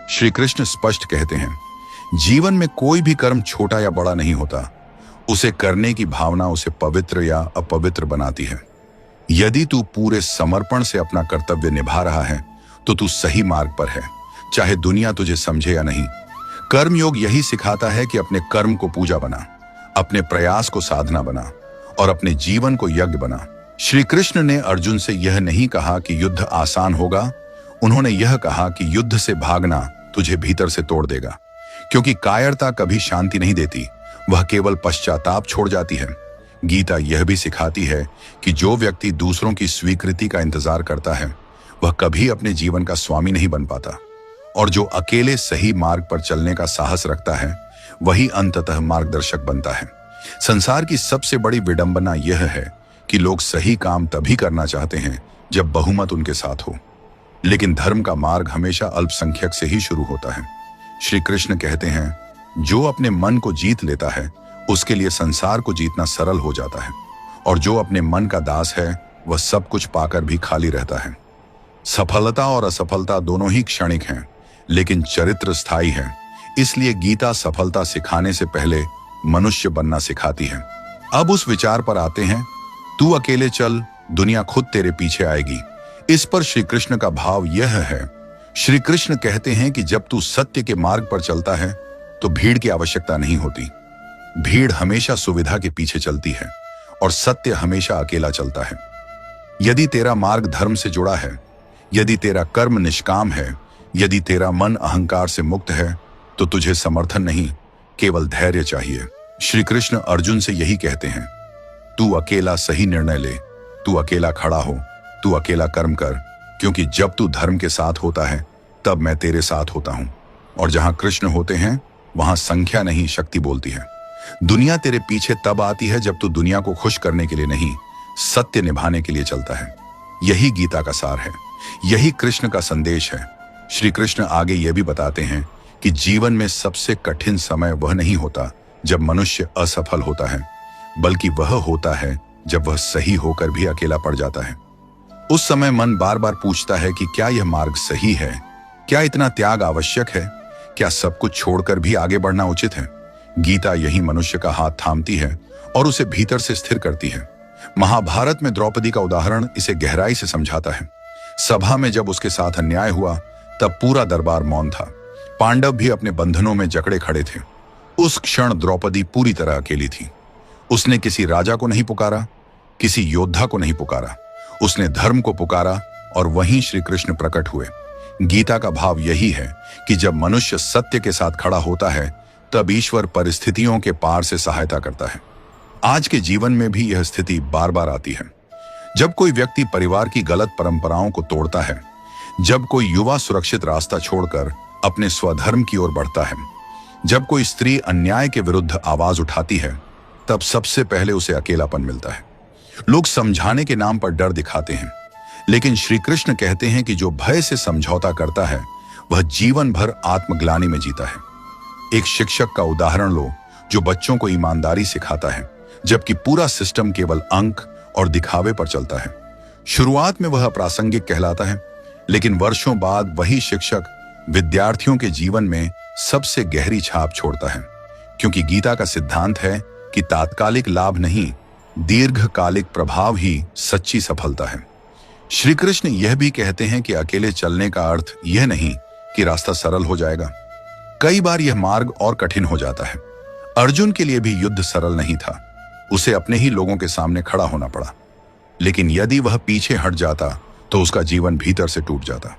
श्री कृष्ण स्पष्ट कहते हैं, जीवन में कोई भी कर्म छोटा या बड़ा नहीं होता, उसे करने की भावना उसे पवित्र या अपवित्र बनाती है। यदि तू पूरे समर्पण से अपना कर्तव्य निभा रहा है तो तू सही मार्ग पर है, चाहे दुनिया तुझे समझे या नहीं। कर्मयोग यही सिखाता है कि अपने कर्म को पूजा बना, अपने प्रयास को साधना बना और अपने जीवन को यज्ञ बना। श्री कृष्ण ने अर्जुन से यह नहीं कहा कि युद्ध आसान होगा, उन्होंने यह कहा कि युद्ध से भागना तुझे भीतर से तोड़ देगा, क्योंकि कायरता कभी शांति नहीं देती, वह केवल पश्चाताप छोड़ जाती है। गीता यह भी सिखाती है कि जो व्यक्ति दूसरों की स्वीकृति का इंतजार करता है वह कभी अपने जीवन का स्वामी नहीं बन पाता, और जो अकेले सही मार्ग पर चलने का साहस रखता है वही अंततः मार्गदर्शक बनता है। संसार की सबसे बड़ी विडंबना यह है कि लोग सही काम तभी करना चाहते हैं जब बहुमत उनके साथ हो, लेकिन धर्म का मार्ग हमेशा अल्पसंख्यक से ही शुरू होता है। श्री कृष्ण कहते हैं, जो अपने मन को जीत लेता है उसके लिए संसार को जीतना सरल हो जाता है, और जो अपने मन का दास है वह सब कुछ पाकर भी खाली रहता है। सफलता और असफलता दोनों ही क्षणिक हैं, लेकिन चरित्र स्थायी है। इसलिए गीता सफलता सिखाने से पहले मनुष्य बनना सिखाती है। अब उस विचार पर आते हैं, तू अकेले चल, दुनिया खुद तेरे पीछे आएगी। इस पर श्री कृष्ण का भाव यह है, श्री कृष्ण कहते हैं कि जब तू सत्य के मार्ग पर चलता है तो भीड़ की आवश्यकता नहीं होती। भीड़ हमेशा सुविधा के पीछे चलती है और सत्य हमेशा अकेला चलता है। यदि तेरा मार्ग धर्म से जुड़ा है, यदि तेरा कर्म निष्काम है, यदि तेरा मन अहंकार से मुक्त है, तो तुझे समर्थन नहीं, केवल धैर्य चाहिए। श्री कृष्ण अर्जुन से यही कहते हैं, तू अकेला सही निर्णय ले, तू अकेला खड़ा हो, तू अकेला कर्म कर, क्योंकि जब तू धर्म के साथ होता है तब मैं तेरे साथ होता हूं, और जहां कृष्ण होते हैं वहां संख्या नहीं शक्ति बोलती है। दुनिया तेरे पीछे तब आती है जब तू दुनिया को खुश करने के लिए नहीं, सत्य निभाने के लिए चलता है। यही गीता का सार है, यही कृष्ण का संदेश है। श्री कृष्ण आगे यह भी बताते हैं कि जीवन में सबसे कठिन समय वह नहीं होता जब मनुष्य असफल होता है, बल्कि वह होता है जब वह सही होकर भी अकेला पड़ जाता है। उस समय मन बार बार पूछता है कि क्या यह मार्ग सही है, क्या इतना त्याग आवश्यक है, क्या सब कुछ छोड़कर भी आगे बढ़ना उचित है। गीता यही मनुष्य का हाथ थामती है और उसे भीतर से स्थिर करती है। महाभारत में द्रौपदी का उदाहरण इसे गहराई से समझाता है। सभा में जब उसके साथ अन्याय हुआ तब पूरा दरबार मौन था। पांडव भी अपने बंधनों में जकड़े खड़े थे। उस क्षण द्रौपदी पूरी तरह अकेली थी। उसने किसी राजा को नहीं पुकारा, किसी योद्धा को नहीं पुकारा, उसने धर्म को पुकारा और वहीं श्री कृष्ण प्रकट हुए। गीता का भाव यही है कि जब मनुष्य सत्य के साथ खड़ा होता है तब ईश्वर परिस्थितियों के पार से सहायता करता है। आज के जीवन में भी यह स्थिति बार बार आती है। जब कोई व्यक्ति परिवार की गलत परंपराओं को तोड़ता है, जब कोई युवा सुरक्षित रास्ता छोड़कर अपने स्वधर्म की ओर बढ़ता है, जब कोई स्त्री अन्याय के विरुद्ध आवाज उठाती है, तब सबसे पहले उसे अकेलापन मिलता है। लोग समझाने के नाम पर डर दिखाते हैं, लेकिन श्री कृष्ण कहते हैं कि जो भय से समझौता करता है वह जीवन भर आत्मग्लानि में जीता है। एक शिक्षक का उदाहरण लो जो बच्चों को ईमानदारी सिखाता है, जबकि पूरा सिस्टम केवल अंक और दिखावे पर चलता है। शुरुआत में वह अप्रासंगिक कहलाता है, लेकिन वर्षों बाद वही शिक्षक विद्यार्थियों के जीवन में सबसे गहरी छाप छोड़ता है, क्योंकि गीता का सिद्धांत है कि तात्कालिक लाभ नहीं, दीर्घकालिक प्रभाव ही सच्ची सफलता है। श्री कृष्ण यह भी कहते हैं कि अकेले चलने का अर्थ यह नहीं कि रास्ता सरल हो जाएगा। कई बार यह मार्ग और कठिन हो जाता है। अर्जुन के लिए भी युद्ध सरल नहीं था, उसे अपने ही लोगों के सामने खड़ा होना पड़ा, लेकिन यदि वह पीछे हट जाता तो उसका जीवन भीतर से टूट जाता।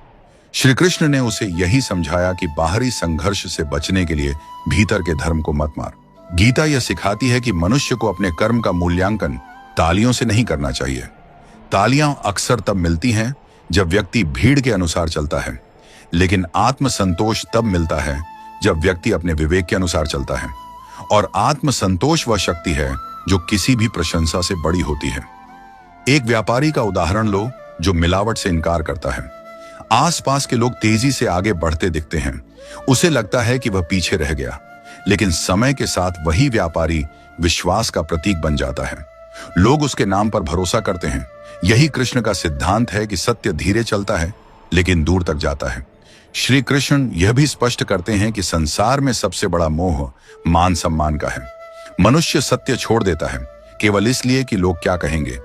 श्री कृष्ण ने उसे यही समझाया कि बाहरी संघर्ष से बचने के लिए भीतर के धर्म को मत मार। गीता यह सिखाती है कि मनुष्य को अपने कर्म का मूल्यांकन तालियों से नहीं करना चाहिए। तालियां अक्सर तब मिलती हैं जब व्यक्ति भीड़ के अनुसार चलता है, लेकिन आत्मसंतोष तब मिलता है जब व्यक्ति अपने विवेक के अनुसार चलता है, और आत्मसंतोष वह शक्ति है जो किसी भी प्रशंसा से बड़ी होती है। एक व्यापारी का उदाहरण लो जो मिलावट से इनकार करता है। आसपास के लोग तेजी से आगे बढ़ते दिखते हैं, उसे लगता है कि वह पीछे रह गया, लेकिन समय के साथ वही व्यापारी विश्वास का प्रतीक बन जाता है। लोग उसके नाम पर भरोसा करते हैं। यही कृष्ण का सिद्धांत है कि सत्य धीरे चलता है लेकिन दूर तक जाता है। श्री कृष्ण यह भी स्पष्ट करते हैं कि संसार में सबसे बड़ा मोह मान सम्मान का है। मनुष्य सत्य छोड़ देता है केवल इसलिए कि लोग क्या कहेंगे।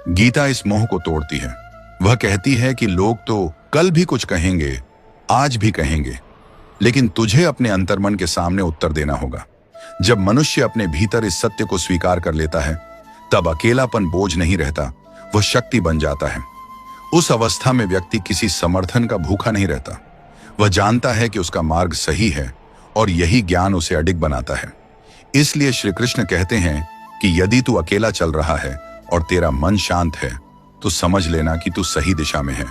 गीता इस मोह को तोड़ती है। वह कहती है कि लोग तो कल भी कुछ कहेंगे, आज भी कहेंगे, लेकिन तुझे अपने अंतर्मन के सामने उत्तर देना होगा। जब मनुष्य अपने भीतर इस सत्य को स्वीकार कर लेता है, तब अकेलापन बोझ नहीं रहता, वह शक्ति बन जाता है। उस अवस्था में व्यक्ति किसी समर्थन का भूखा नहीं रहता। वह जानता है कि उसका मार्ग सही है और यही ज्ञान उसे अडिग बनाता है। इसलिए श्री कृष्ण कहते हैं कि यदि तू अकेला चल रहा है और तेरा मन शांत है, तो समझ लेना कि तू सही दिशा में है,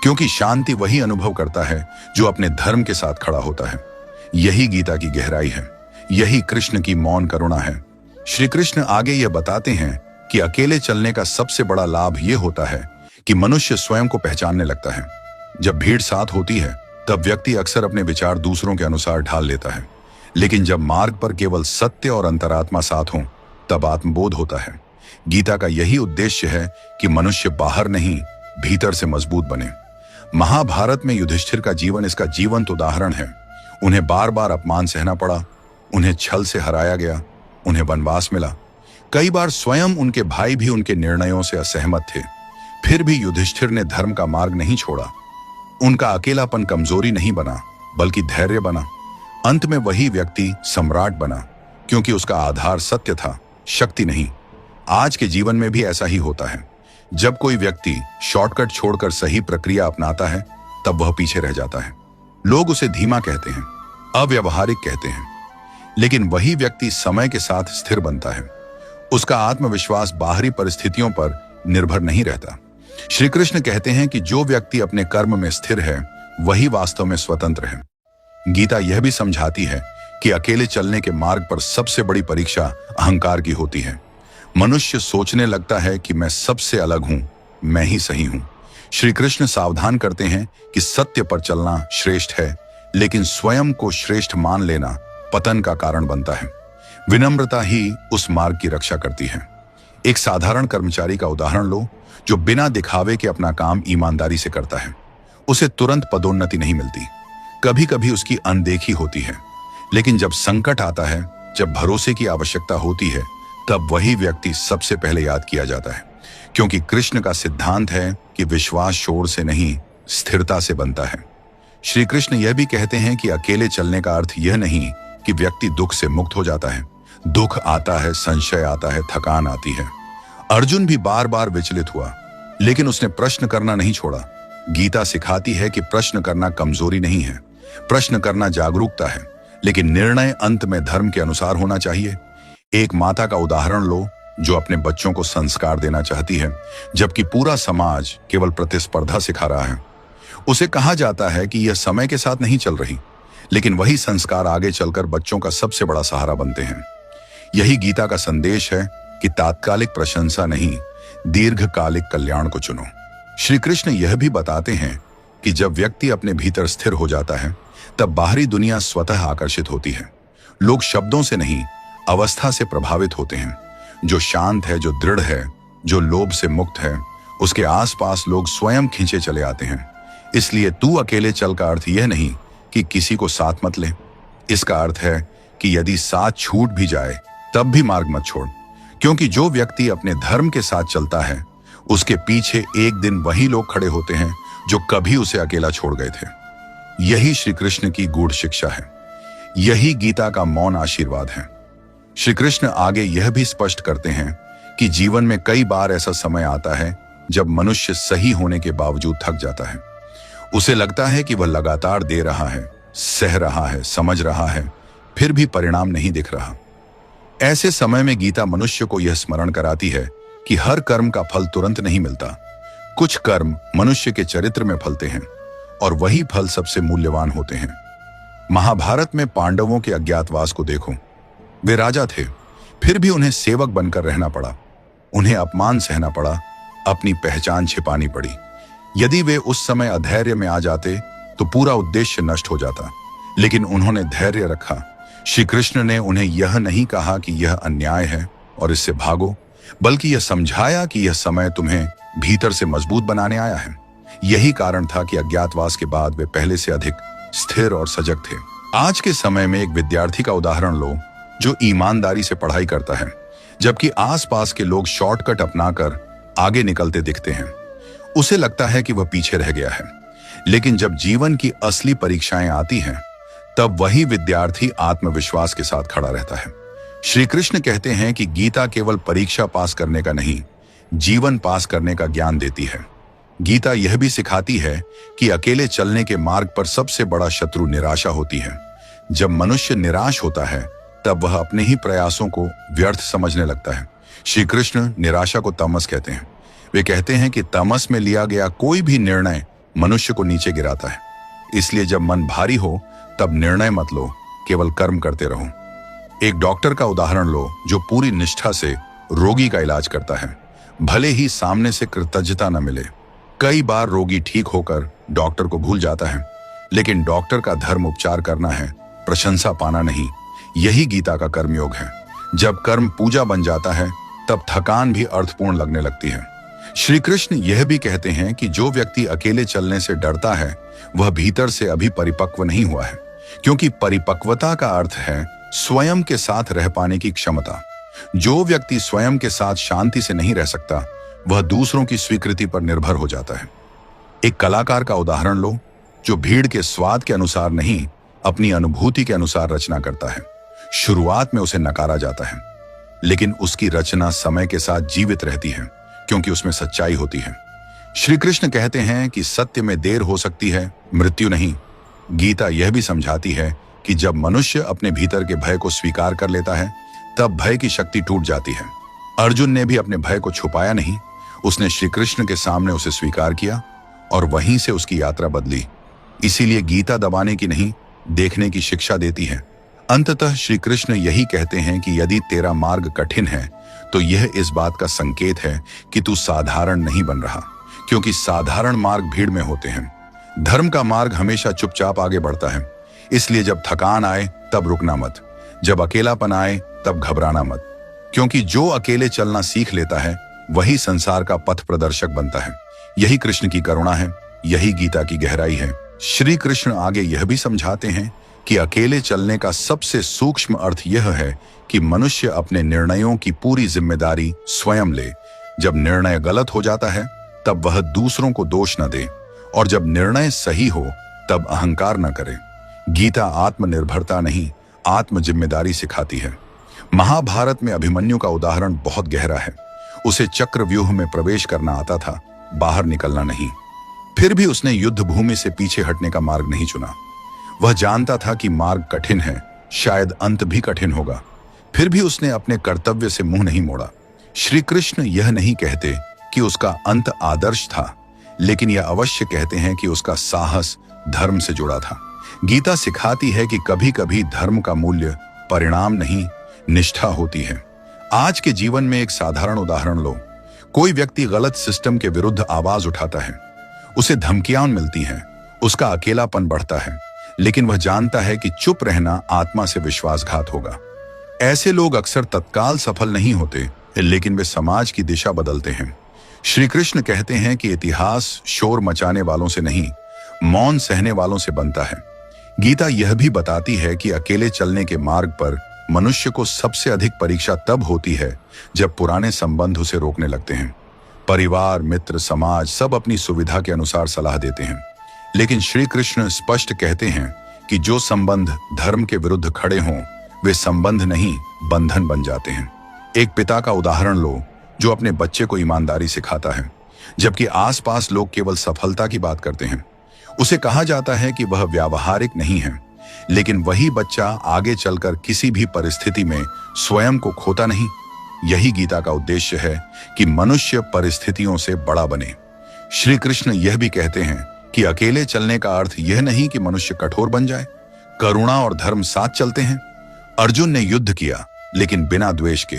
क्योंकि शांति वही अनुभव करता है जो अपने धर्म के साथ खड़ा होता है। यही गीता की गहराई है, यही कृष्ण की मौन करुणा है। श्री कृष्ण आगे यह बताते हैं कि अकेले चलने का सबसे बड़ा लाभ यह होता है कि मनुष्य स्वयं को पहचानने लगता है। जब भीड़ साथ होती है, तब व्यक्ति अक्सर अपने विचार दूसरों के अनुसार ढाल लेता है, लेकिन जब मार्ग पर केवल सत्य और अंतरात्मा साथ हों, तब आत्मबोध होता है। गीता का यही उद्देश्य है कि मनुष्य बाहर नहीं, भीतर से मजबूत बने। महाभारत में युधिष्ठिर का जीवन इसका जीवंत उदाहरण है। उन्हें बार बार अपमान सहना पड़ा, उन्हें छल से हराया गया, उन्हें वनवास मिला। कई बार स्वयं उनके भाई भी उनके निर्णयों से असहमत थे, फिर भी युधिष्ठिर ने धर्म का मार्ग नहीं छोड़ा। उनका अकेलापन कमजोरी नहीं बना, बल्कि धैर्य बना। अंत में वही व्यक्ति सम्राट बना, क्योंकि उसका आधार सत्य था, शक्ति नहीं। आज के जीवन में भी ऐसा ही होता है। जब कोई व्यक्ति शॉर्टकट छोड़कर सही प्रक्रिया अपनाता है, तब वह पीछे रह जाता है। लोग उसे धीमा कहते हैं, अव्यावहारिक कहते हैं, लेकिन वही व्यक्ति समय के साथ स्थिर बनता है। उसका आत्मविश्वास बाहरी परिस्थितियों पर निर्भर नहीं रहता। श्री कृष्ण कहते हैं कि जो व्यक्ति अपने कर्म में स्थिर है, वही वास्तव में स्वतंत्र है। गीता यह भी समझाती है कि अकेले चलने के मार्ग पर सबसे बड़ी परीक्षा अहंकार की होती है। मनुष्य सोचने लगता है कि मैं सबसे अलग हूं, मैं ही सही हूं। श्री कृष्ण सावधान करते हैं कि सत्य पर चलना श्रेष्ठ है, लेकिन स्वयं को श्रेष्ठ मान लेना पतन का कारण बनता है। विनम्रता ही उस मार्ग की रक्षा करती है। एक साधारण कर्मचारी का उदाहरण लो, जो बिना दिखावे के अपना काम ईमानदारी से करता है। उसे तुरंत पदोन्नति नहीं मिलती, कभी कभी उसकी अनदेखी होती है, लेकिन जब संकट आता है, जब भरोसे की आवश्यकता होती है, तब वही व्यक्ति सबसे पहले याद किया जाता है। क्योंकि कृष्ण का सिद्धांत है कि विश्वास शोर से नहीं, स्थिरता से बनता है। श्री कृष्ण यह भी कहते हैं कि अकेले चलने का अर्थ यह नहीं कि व्यक्ति दुख से मुक्त हो जाता है। दुख आता है, संशय आता है, थकान आती है। अर्जुन भी बार बार विचलित हुआ, लेकिन उसने प्रश्न करना नहीं छोड़ा। गीता सिखाती है कि प्रश्न करना कमजोरी नहीं है, प्रश्न करना जागरूकता है, लेकिन निर्णय अंत में धर्म के अनुसार होना चाहिए। एक माता का उदाहरण लो, जो अपने बच्चों को संस्कार देना चाहती है, जबकि पूरा समाज केवल प्रतिस्पर्धा सिखा रहा है। उसे कहा जाता है कि यह समय के साथ नहीं चल रही, लेकिन वही संस्कार आगे चलकर बच्चों का सबसे बड़ा सहारा बनते हैं। यही गीता का संदेश है कि तात्कालिक प्रशंसा नहीं, दीर्घकालिक कल्याण को चुनो। श्री कृष्ण यह भी बताते हैं कि जब व्यक्ति अपने भीतर स्थिर हो जाता है, तब बाहरी दुनिया स्वतः आकर्षित होती है। लोग शब्दों से नहीं, अवस्था से प्रभावित होते हैं। जो शांत है, जो दृढ़ है, जो लोभ से मुक्त है, उसके आसपास लोग स्वयं खींचे चले आते हैं। इसलिए तू अकेले चल का अर्थ यह नहीं कि किसी को साथ मत ले। इसका अर्थ है कि यदि साथ छूट भी जाए, तब भी मार्ग मत छोड़, क्योंकि जो व्यक्ति अपने धर्म के साथ चलता है, उसके पीछे एक दिन वही लोग खड़े होते हैं जो कभी उसे अकेला छोड़ गए थे। यही श्री कृष्ण की गूढ़ शिक्षा है, यही गीता का मौन आशीर्वाद है। श्री कृष्ण आगे यह भी स्पष्ट करते हैं कि जीवन में कई बार ऐसा समय आता है जब मनुष्य सही होने के बावजूद थक जाता है। उसे लगता है कि वह लगातार दे रहा है, सह रहा है, समझ रहा है, फिर भी परिणाम नहीं दिख रहा। ऐसे समय में गीता मनुष्य को यह स्मरण कराती है कि हर कर्म का फल तुरंत नहीं मिलता। कुछ कर्म मनुष्य के चरित्र में फलते हैं और वही फल सबसे मूल्यवान होते हैं। महाभारत में पांडवों के अज्ञातवास को देखो। वे राजा थे, फिर भी उन्हें सेवक बनकर रहना पड़ा। उन्हें अपमान सहना पड़ा, अपनी पहचान छिपानी पड़ी। यदि वे उस समय अधैर्य में आ जाते तो पूरा उद्देश्य नष्ट हो जाता, लेकिन उन्होंने धैर्य रखा। श्री कृष्ण ने उन्हें यह नहीं कहा कि यह अन्याय है और इससे भागो, बल्कि यह समझाया कि यह समय तुम्हें भीतर से मजबूत बनाने आया है। यही कारण था कि अज्ञातवास के बाद वे पहले से अधिक स्थिर और सजग थे। आज के समय में एक विद्यार्थी का उदाहरण लो जो ईमानदारी से पढ़ाई करता है, जबकि आसपास के लोग शॉर्टकट अपनाकर आगे निकलते दिखते हैं। उसे लगता है कि वह पीछे रह गया है, लेकिन जब जीवन की असली परीक्षाएं आती हैं, तब वही विद्यार्थी आत्मविश्वास के साथ खड़ा रहता है। श्री कृष्ण कहते हैं कि गीता केवल परीक्षा पास करने का नहीं, जीवन पास करने का ज्ञान देती है। गीता यह भी सिखाती है कि अकेले चलने के मार्ग पर सबसे बड़ा शत्रु निराशा होती है। जब मनुष्य निराश होता है, तब वह अपने ही प्रयासों को व्यर्थ समझने लगता है। श्री कृष्ण निराशा को तमस कहते हैं। वे कहते हैं कि तमस में लिया गया कोई भी निर्णय मनुष्य को नीचे गिराता है। इसलिए जब मन भारी हो, तब निर्णय मत लो, केवल कर्म करते रहो। एक डॉक्टर का उदाहरण लो जो पूरी निष्ठा से रोगी का इलाज करता है, भले ही सामने से कृतज्ञता न मिले। कई बार रोगी ठीक होकर डॉक्टर को भूल जाता है, लेकिन डॉक्टर का धर्म उपचार करना है, प्रशंसा पाना नहीं। यही गीता का कर्मयोग है। जब कर्म पूजा बन जाता है, तब थकान भी अर्थपूर्ण लगने लगती है। श्री कृष्ण यह भी कहते हैं कि जो व्यक्ति अकेले चलने से डरता है, वह भीतर से अभी परिपक्व नहीं हुआ है, क्योंकि परिपक्वता का अर्थ है स्वयं के साथ रह पाने की क्षमता। जो व्यक्ति स्वयं के साथ शांति से नहीं रह सकता, वह दूसरों की स्वीकृति पर निर्भर हो जाता है। एक कलाकार का उदाहरण लो जो भीड़ के स्वाद के अनुसार नहीं, अपनी अनुभूति के अनुसार रचना करता है। शुरुआत में उसे नकारा जाता है, लेकिन उसकी रचना समय के साथ जीवित रहती है, क्योंकि उसमें सच्चाई होती है। श्री कृष्ण कहते हैं कि सत्य में देर हो सकती है, मृत्यु नहीं। गीता यह भी समझाती है कि जब मनुष्य अपने भीतर के भय को स्वीकार कर लेता है, तब भय की शक्ति टूट जाती है। अर्जुन ने भी अपने भय को छुपाया नहीं, उसने श्री कृष्ण के सामने उसे स्वीकार किया और वहीं से उसकी यात्रा बदली। इसीलिए गीता दबाने की नहीं, देखने की शिक्षा देती है। अंततः श्री कृष्ण यही कहते हैं कि यदि तेरा मार्ग कठिन है, तो यह इस बात का संकेत है कि तू साधारण नहीं बन रहा, क्योंकि साधारण मार्ग भीड़ में होते हैं। धर्म का मार्ग हमेशा चुपचाप आगे बढ़ता है। इसलिए जब थकान आए, तब रुकना मत। जब अकेलापन आए, तब घबराना मत, क्योंकि जो अकेले चलना सीख लेता है, वही संसार का पथ प्रदर्शक बनता है। यही कृष्ण की करुणा है, यही गीता की गहराई है। श्री कृष्ण आगे यह भी समझाते हैं कि अकेले चलने का सबसे सूक्ष्म अर्थ यह है कि मनुष्य अपने निर्णयों की पूरी जिम्मेदारी स्वयं ले। जब निर्णय गलत हो जाता है, तब वह दूसरों को दोष न दे, और जब निर्णय सही हो, तब अहंकार न करे। गीता आत्मनिर्भरता नहीं, आत्म जिम्मेदारी सिखाती है। महाभारत में अभिमन्यु का उदाहरण बहुत गहरा है। उसे चक्रव्यूह में प्रवेश करना आता था, बाहर निकलना नहीं। फिर भी उसने युद्ध भूमि से पीछे हटने का मार्ग नहीं चुना। वह जानता था कि मार्ग कठिन है, शायद अंत भी कठिन होगा। फिर भी उसने अपने कर्तव्य से मुंह नहीं मोड़ा। श्री कृष्ण यह नहीं कहते कि उसका अंत आदर्श था, लेकिन यह अवश्य कहते हैं कि उसका साहस धर्म से जुड़ा था। गीता सिखाती है कि कभी कभी धर्म का मूल्य परिणाम नहीं, निष्ठा होती है। आज के जीवन में एक साधारण उदाहरण लो। कोई व्यक्ति गलत सिस्टम के विरुद्ध आवाज उठाता है, उसे धमकियां मिलती हैं, उसका अकेलापन बढ़ता है, लेकिन वह जानता है कि चुप रहना आत्मा से विश्वासघात होगा। ऐसे लोग अक्सर तत्काल सफल नहीं होते, लेकिन वे समाज की दिशा बदलते हैं। श्री कृष्ण कहते हैं कि इतिहास शोर मचाने वालों से नहीं, मौन सहने वालों से बनता है। गीता यह भी बताती है कि अकेले चलने के मार्ग पर मनुष्य को सबसे अधिक परीक्षा तब होती है जब पुराने संबंध उसे रोकने लगते हैं। परिवार, मित्र, समाज सब अपनी सुविधा के अनुसार सलाह देते हैं, लेकिन श्री कृष्ण स्पष्ट कहते हैं कि जो संबंध धर्म के विरुद्ध खड़े हों, वे संबंध नहीं, बंधन बन जाते हैं। एक पिता का उदाहरण लो जो अपने बच्चे को ईमानदारी सिखाता है, जबकि आसपास लोग केवल सफलता की बात करते हैं। उसे कहा जाता है कि वह व्यावहारिक नहीं है, लेकिन वही बच्चा आगे चलकर किसी भी परिस्थिति में स्वयं को खोता नहीं। यही गीता का उद्देश्य है कि मनुष्य परिस्थितियों से बड़ा बने। श्री कृष्ण यह भी कहते हैं कि अकेले चलने का अर्थ यह नहीं कि मनुष्य कठोर बन जाए। करुणा और धर्म साथ चलते हैं। अर्जुन ने युद्ध किया, लेकिन बिना द्वेष के।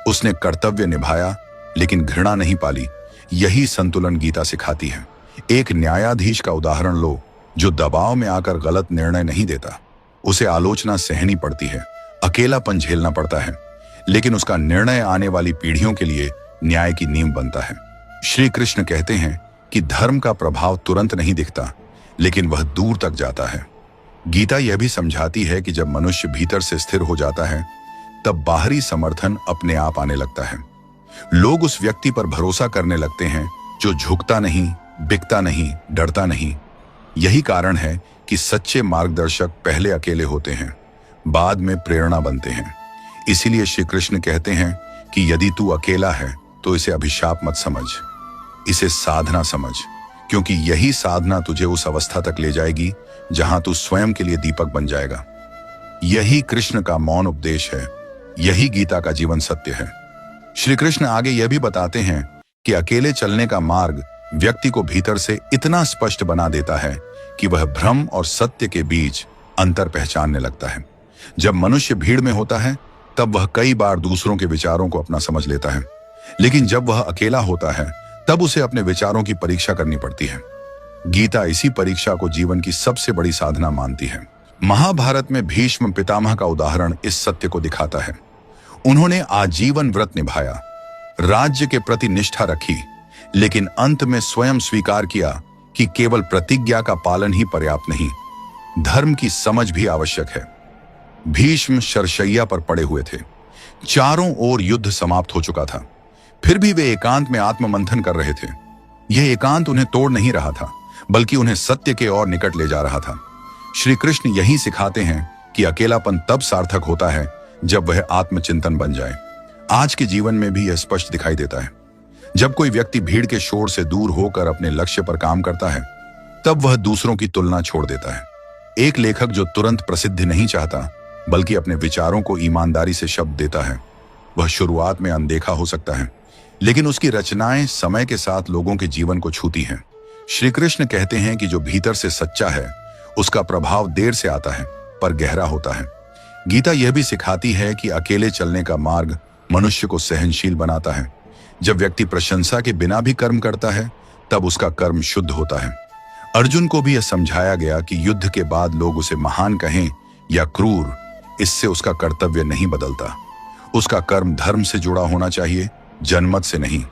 उसने कर्तव्य निभाया, लेकिन घृणा नहीं पाली। यही संतुलन गीता सिखाती है। एक न्यायाधीश का उदाहरण लो जो दबाव में आकर गलत निर्णय नहीं देता। उसे आलोचना सहनी पड़ती है, अकेलापन झेलना पड़ता है, लेकिन उसका निर्णय आने वाली पीढ़ियों के लिए न्याय की नींव बनता है। श्री कृष्ण कहते हैं कि धर्म का प्रभाव तुरंत नहीं दिखता, लेकिन वह दूर तक जाता है। गीता यह भी समझाती है कि जब मनुष्य भीतर से स्थिर हो जाता है, तब बाहरी समर्थन अपने आप आने लगता है। लोग उस व्यक्ति पर भरोसा करने लगते हैं जो झुकता नहीं, बिकता नहीं, डरता नहीं। यही कारण है कि सच्चे मार्गदर्शक पहले अकेले होते हैं, बाद में प्रेरणा बनते हैं। इसीलिए श्री कृष्ण कहते हैं कि यदि तू अकेला है तो इसे अभिशाप मत समझ, इसे साधना समझ, क्योंकि यही साधना तुझे उस अवस्था तक ले जाएगी जहां तू स्वयं के लिए दीपक बन जाएगा। यही कृष्ण का मौन उपदेश है, यही गीता का जीवन सत्य है। श्री कृष्ण आगे यह भी बताते हैं कि अकेले चलने का मार्ग व्यक्ति को भीतर से इतना स्पष्ट बना देता है कि वह भ्रम और सत्य के बीच अंतर पहचानने लगता है। जब मनुष्य भीड़ में होता है तब वह कई बार दूसरों के विचारों को अपना समझ लेता है, लेकिन जब वह अकेला होता है तब उसे अपने विचारों की परीक्षा करनी पड़ती है। गीता इसी परीक्षा को जीवन की सबसे बड़ी साधना मानती है। महाभारत में भीष्म पितामह का उदाहरण इस सत्य को दिखाता है। उन्होंने आजीवन व्रत निभाया, राज्य के प्रति निष्ठा रखी, लेकिन अंत में स्वयं स्वीकार किया कि केवल प्रतिज्ञा का पालन ही पर्याप्त नहीं, धर्म की समझ भी आवश्यक है। भीष्म शरशैया पर पड़े हुए थे, चारों ओर युद्ध समाप्त हो चुका था, फिर भी वे एकांत में आत्ममंथन कर रहे थे। यह एकांत उन्हें तोड़ नहीं रहा था, बल्कि उन्हें सत्य के और निकट ले जा रहा था। श्री कृष्ण यही सिखाते हैं कि अकेलापन तब सार्थक होता है जब वह आत्मचिंतन बन जाए। आज के जीवन में भी यह स्पष्ट दिखाई देता है। जब कोई व्यक्ति भीड़ के शोर से दूर होकर अपने लक्ष्य पर काम करता है, तब वह दूसरों की तुलना छोड़ देता है। एक लेखक जो तुरंत प्रसिद्धि नहीं चाहता, बल्कि अपने विचारों को ईमानदारी से शब्द देता है, वह शुरुआत में अनदेखा हो सकता है, लेकिन उसकी रचनाएं समय के साथ लोगों के जीवन को छूती हैं। श्री कृष्ण कहते हैं कि जो भीतर से सच्चा है, उसका प्रभाव देर से आता है पर गहरा होता है। गीता यह भी सिखाती है कि अकेले चलने का मार्ग मनुष्य को सहनशील बनाता है। जब व्यक्ति प्रशंसा के बिना भी कर्म करता है, तब उसका कर्म शुद्ध होता है। अर्जुन को भी यह समझाया गया कि युद्ध के बाद लोग उसे महान कहें या क्रूर, इससे उसका कर्तव्य नहीं बदलता। उसका कर्म धर्म से जुड़ा होना चाहिए, जनमत से नहीं।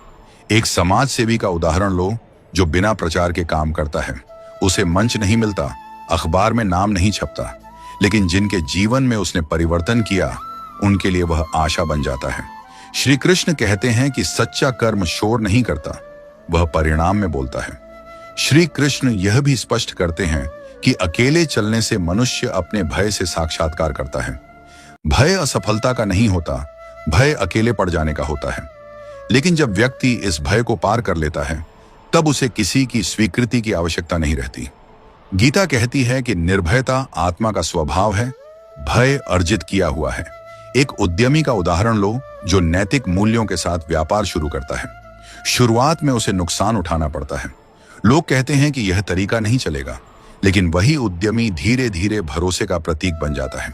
एक समाज सेवी का उदाहरण लो जो बिना प्रचार के काम करता है। उसे मंच नहीं मिलता, अखबार में नाम नहीं छपता, लेकिन जिनके जीवन में उसने परिवर्तन किया, उनके लिए वह आशा बन जाता है। श्री कृष्ण कहते हैं कि सच्चा कर्म शोर नहीं करता, वह परिणाम में बोलता है। श्री कृष्ण यह भी स्पष्ट करते हैं कि अकेले चलने से मनुष्य अपने भय से साक्षात्कार करता है। भय असफलता का नहीं होता, भय अकेले पड़ जाने का होता है। लेकिन जब व्यक्ति इस भय को पार कर लेता है, तब उसे किसी की स्वीकृति की आवश्यकता नहीं रहती। गीता कहती है कि निर्भयता आत्मा का स्वभाव है, भय अर्जित किया हुआ है। एक उद्यमी का उदाहरण लो जो नैतिक मूल्यों के साथ व्यापार शुरू करता है। शुरुआत में उसे नुकसान उठाना पड़ता है। लोग कहते हैं कि यह तरीका नहीं चलेगा, लेकिन वही उद्यमी धीरे धीरे भरोसे का प्रतीक बन जाता है।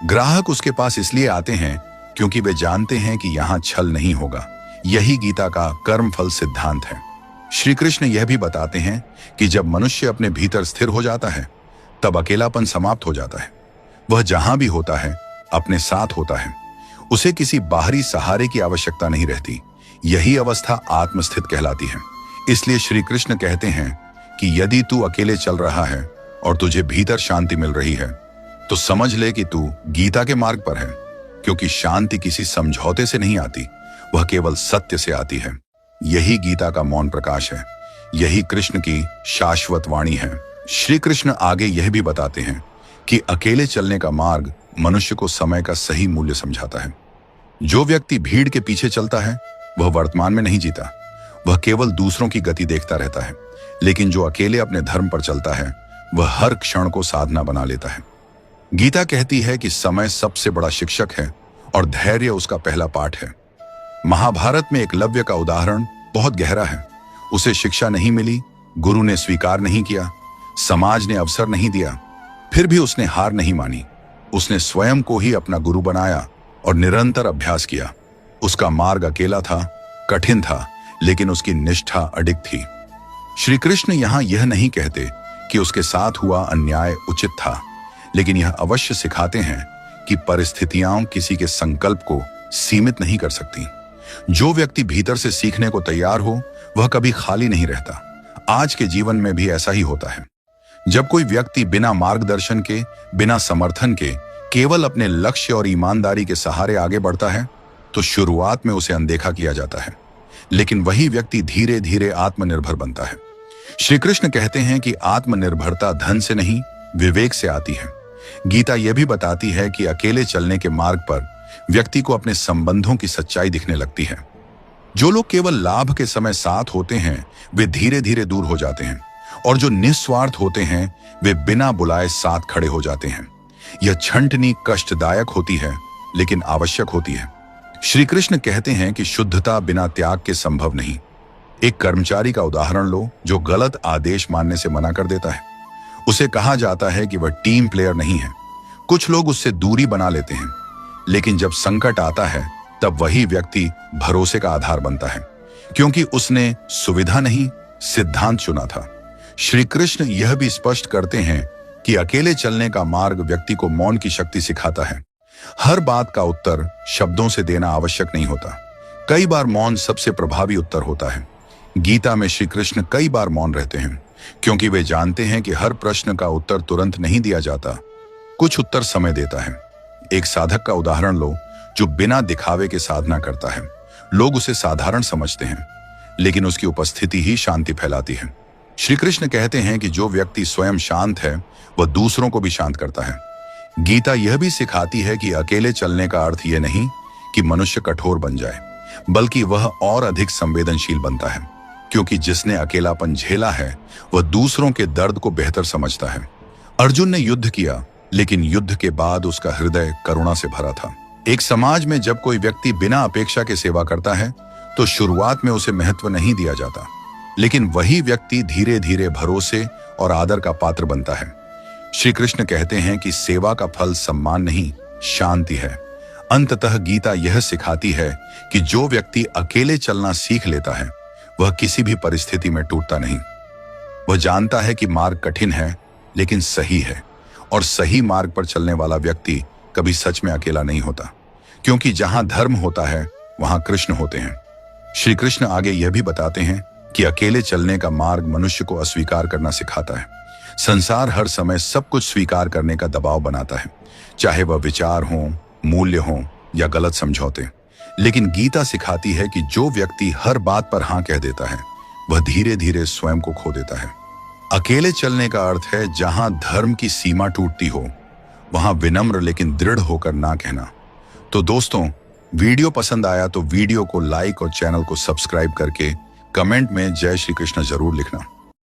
ग्राहक उसके पास इसलिए आते हैं क्योंकि वे जानते हैं कि यहां छल नहीं होगा। यही गीता का कर्मफल सिद्धांत है। श्री कृष्ण यह भी बताते हैं कि जब मनुष्य अपने भीतर स्थिर हो जाता है, तब अकेलापन समाप्त हो जाता है। वह जहां भी होता है अपने साथ होता है, उसे किसी बाहरी सहारे की आवश्यकता नहीं रहती। यही अवस्था आत्मस्थित कहलाती है। इसलिए श्री कृष्ण कहते हैं कि यदि तू अकेले चल रहा है और तुझे भीतर शांति मिल रही है, तो समझ ले कि तू गीता के मार्ग पर है, क्योंकि शांति किसी समझौते से नहीं आती, वह केवल सत्य से आती है। यही गीता का मौन प्रकाश है, यही कृष्ण की शाश्वत वाणी है। श्री कृष्ण आगे यह भी बताते हैं कि अकेले चलने का मार्ग मनुष्य को समय का सही मूल्य समझाता है। जो व्यक्ति भीड़ के पीछे चलता है, वह वर्तमान में नहीं जीता, वह केवल दूसरों की गति देखता रहता है। लेकिन जो अकेले अपने धर्म पर चलता है, वह हर क्षण को साधना बना लेता है। गीता कहती है कि समय सबसे बड़ा शिक्षक है और धैर्य उसका पहला पाठ है। महाभारत में एकलव्य का उदाहरण बहुत गहरा है। उसे शिक्षा नहीं मिली, गुरु ने स्वीकार नहीं किया, समाज ने अवसर नहीं दिया, फिर भी उसने हार नहीं मानी। उसने स्वयं को ही अपना गुरु बनाया और निरंतर अभ्यास किया। उसका मार्ग अकेला था, कठिन था, लेकिन उसकी निष्ठा अडिग थी। श्री कृष्ण यहां यह नहीं कहते कि उसके साथ हुआ अन्याय उचित था, लेकिन यह अवश्य सिखाते हैं कि परिस्थितियां किसी के संकल्प को सीमित नहीं कर सकती। जो व्यक्ति भीतर से सीखने को तैयार हो, वह कभी खाली नहीं रहता। आज के जीवन में भी ऐसा ही होता है। जब कोई व्यक्ति बिना मार्गदर्शन के, बिना समर्थन के केवल अपने लक्ष्य और ईमानदारी के सहारे आगे बढ़ता है तो शुरुआत में उसे अनदेखा किया जाता है, लेकिन वही व्यक्ति धीरे धीरे आत्मनिर्भर बनता है। श्री कृष्ण कहते हैं कि आत्मनिर्भरता धन से नहीं, विवेक से आती है। गीता यह भी बताती है कि अकेले चलने के मार्ग पर व्यक्ति को अपने संबंधों की सच्चाई दिखने लगती है। जो लोग केवल लाभ के समय साथ होते हैं वे धीरे धीरे दूर हो जाते हैं, और जो निस्वार्थ होते हैं वे बिना बुलाए साथ खड़े हो जाते हैं। यह छंटनी कष्टदायक होती है लेकिन आवश्यक होती है। श्री कृष्ण कहते हैं कि शुद्धता बिना त्याग के संभव नहीं। एक कर्मचारी का उदाहरण लो जो गलत आदेश मानने से मना कर देता है। उसे कहा जाता है कि वह टीम प्लेयर नहीं है। कुछ लोग उससे दूरी बना लेते हैं, लेकिन जब संकट आता है तब वही व्यक्ति भरोसे का आधार बनता है, क्योंकि उसने सुविधा नहीं, सिद्धांत चुना था। श्री कृष्ण यह भी स्पष्ट करते हैं कि अकेले चलने का मार्ग व्यक्ति को मौन की शक्ति सिखाता है। हर बात का उत्तर शब्दों से देना आवश्यक नहीं होता। कई बार मौन सबसे प्रभावी उत्तर होता है। गीता में श्री कृष्ण कई बार मौन रहते हैं, क्योंकि वे जानते हैं कि हर प्रश्न का उत्तर तुरंत नहीं दिया जाता, कुछ उत्तर समय देता है। एक साधक का उदाहरण लो जो बिना दिखावे के साधना करता है। लोग उसे साधारण समझते हैं, लेकिन उसकी उपस्थिति ही शांति फैलाती है। श्री कृष्ण कहते हैं कि जो व्यक्ति स्वयं शांत है वह दूसरों को भी शांत करता है। गीता यह भी सिखाती है कि अकेले चलने का अर्थ यह नहीं कि मनुष्य कठोर बन जाए, बल्कि वह और अधिक संवेदनशील बनता है, क्योंकि जिसने अकेलापन झेला है वह दूसरों के दर्द को बेहतर समझता है। अर्जुन ने युद्ध किया, लेकिन युद्ध के बाद उसका हृदय करुणा से भरा था। एक समाज में जब कोई व्यक्ति बिना अपेक्षा के सेवा करता है तो शुरुआत में उसे महत्व नहीं दिया जाता, लेकिन वही व्यक्ति धीरे धीरे भरोसे और आदर का पात्र बनता है। श्री कृष्ण कहते हैं कि सेवा का फल सम्मान नहीं, शांति है। अंततः गीता यह सिखाती है कि जो व्यक्ति अकेले चलना सीख लेता है वह किसी भी परिस्थिति में टूटता नहीं। वह जानता है कि मार्ग कठिन है लेकिन सही है, और सही मार्ग पर चलने वाला व्यक्ति कभी सच में अकेला नहीं होता, क्योंकि जहां धर्म होता है वहां कृष्ण होते हैं। श्री कृष्ण आगे यह भी बताते हैं कि अकेले चलने का मार्ग मनुष्य को अस्वीकार करना सिखाता है। संसार हर समय सब कुछ स्वीकार करने का दबाव बनाता है, चाहे वह विचार हो, मूल्य हो या गलत समझौते। लेकिन गीता सिखाती है कि जो व्यक्ति हर बात पर हां कह देता है वह धीरे धीरे स्वयं को खो देता है। अकेले चलने का अर्थ है जहां धर्म की सीमा टूटती हो वहां विनम्र लेकिन दृढ़ होकर ना कहना। तो दोस्तों, वीडियो पसंद आया तो वीडियो को लाइक और चैनल को सब्सक्राइब करके कमेंट में जय श्री कृष्ण जरूर लिखना।